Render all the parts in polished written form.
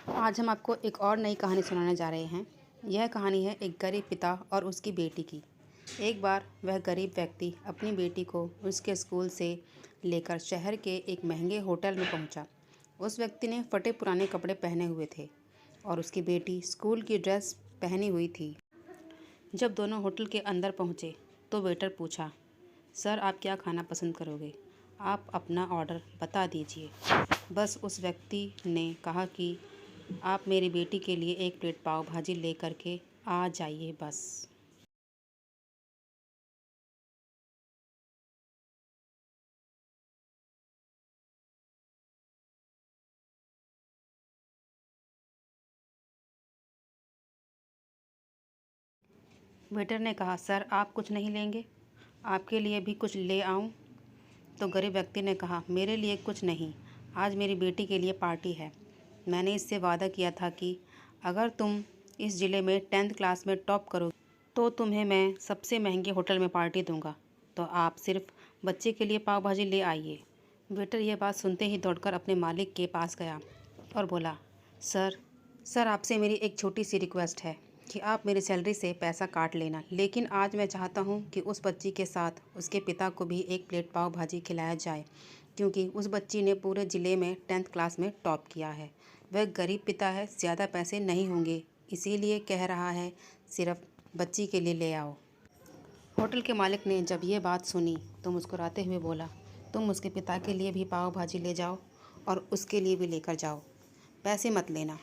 आज हम आपको एक और नई कहानी सुनाने जा रहे हैं। यह कहानी है एक गरीब पिता और उसकी बेटी की। एक बार वह गरीब व्यक्ति अपनी बेटी को उसके स्कूल से लेकर शहर के एक महंगे होटल में पहुंचा। उस व्यक्ति ने फटे पुराने कपड़े पहने हुए थे और उसकी बेटी स्कूल की ड्रेस पहनी हुई थी। जब दोनों होटल के अंदर पहुंचे तो वेटर पूछा, सर आप क्या खाना पसंद करोगे? आप अपना ऑर्डर बता दीजिए। बस उस व्यक्ति ने कहा कि आप मेरी बेटी के लिए एक प्लेट पाव भाजी ले करके आ जाइए बस। वेटर ने कहा, सर आप कुछ नहीं लेंगे? आपके लिए भी कुछ ले आऊं? तो गरीब व्यक्ति ने कहा, मेरे लिए कुछ नहीं, आज मेरी बेटी के लिए पार्टी है। मैंने इससे वादा किया था कि अगर तुम इस ज़िले में 10th क्लास में टॉप करोगे तो तुम्हें मैं सबसे महंगे होटल में पार्टी दूंगा। तो आप सिर्फ बच्चे के लिए पाव भाजी ले आइए। वेटर यह बात सुनते ही दौड़कर अपने मालिक के पास गया और बोला, सर सर आपसे मेरी एक छोटी सी रिक्वेस्ट है कि आप मेरी सैलरी से पैसा काट लेना, लेकिन आज मैं चाहता हूँ कि उस बच्ची के साथ उसके पिता को भी एक प्लेट पाव भाजी खिलाया जाए, क्योंकि उस बच्ची ने पूरे ज़िले में 10th क्लास में टॉप किया है। वह गरीब पिता है, ज़्यादा पैसे नहीं होंगे, इसीलिए कह रहा है सिर्फ बच्ची के लिए ले आओ। होटल के मालिक ने जब ये बात सुनी तो मुस्कुराते हुए बोला, तुम उसके पिता के लिए भी पाव भाजी ले जाओ और उसके लिए भी लेकर जाओ। पैसे मत लेना,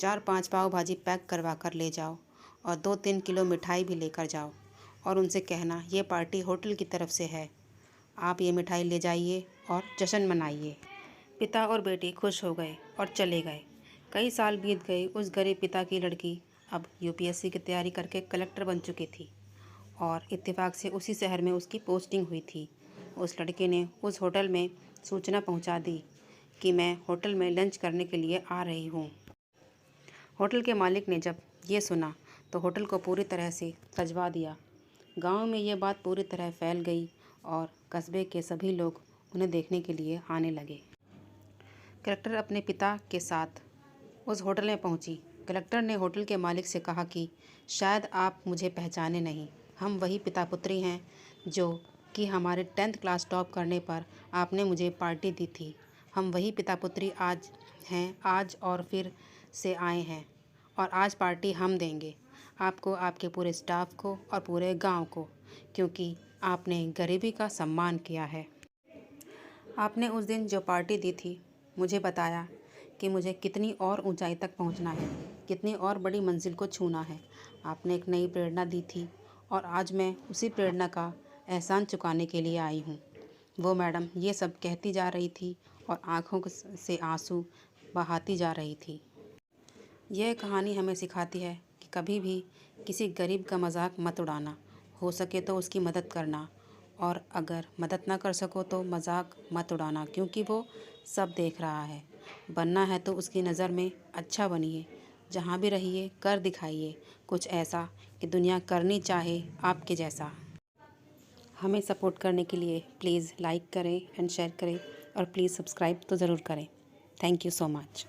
4-5 पाव भाजी पैक करवा कर ले जाओ और 2-3 किलो मिठाई भी लेकर जाओ और उनसे कहना ये पार्टी होटल की तरफ से है, आप ये मिठाई ले जाइए और जश्न मनाइए। पिता और बेटी खुश हो गए और चले गए। कई साल बीत गए। उस गरीब पिता की लड़की अब यूपीएससी की तैयारी करके कलेक्टर बन चुकी थी और इत्तेफाक से उसी शहर में उसकी पोस्टिंग हुई थी। उस लड़के ने उस होटल में सूचना पहुंचा दी कि मैं होटल में लंच करने के लिए आ रही हूं। होटल के मालिक ने जब ये सुना तो होटल को पूरी तरह से सजवा दिया। गांव में ये बात पूरी तरह फैल गई और कस्बे के सभी लोग उन्हें देखने के लिए आने लगे। कलेक्टर अपने पिता के साथ उस होटल में पहुंची। कलेक्टर ने होटल के मालिक से कहा कि शायद आप मुझे पहचाने नहीं, हम वही पिता पुत्री हैं जो कि हमारे 10th क्लास टॉप करने पर आपने मुझे पार्टी दी थी। हम वही पिता पुत्री आज हैं, आज और फिर से आए हैं और आज पार्टी हम देंगे आपको, आपके पूरे स्टाफ को और पूरे गांव को, क्योंकि आपने गरीबी का सम्मान किया है। आपने उस दिन जो पार्टी दी थी मुझे बताया कि मुझे कितनी और ऊंचाई तक पहुंचना है, कितनी और बड़ी मंजिल को छूना है। आपने एक नई प्रेरणा दी थी और आज मैं उसी प्रेरणा का एहसान चुकाने के लिए आई हूँ। वो मैडम ये सब कहती जा रही थी और आँखों से आंसू बहाती जा रही थी। यह कहानी हमें सिखाती है कि कभी भी किसी गरीब का मजाक मत उड़ाना, हो सके तो उसकी मदद करना, और अगर मदद ना कर सको तो मजाक मत उड़ाना, क्योंकि वो सब देख रहा है। बनना है तो उसकी नज़र में अच्छा बनिए, जहाँ भी रहिए कर दिखाइए कुछ ऐसा कि दुनिया करनी चाहे आपके जैसा। हमें सपोर्ट करने के लिए प्लीज़ लाइक करें एंड शेयर करें और प्लीज़ सब्सक्राइब तो ज़रूर करें। Thank you so much.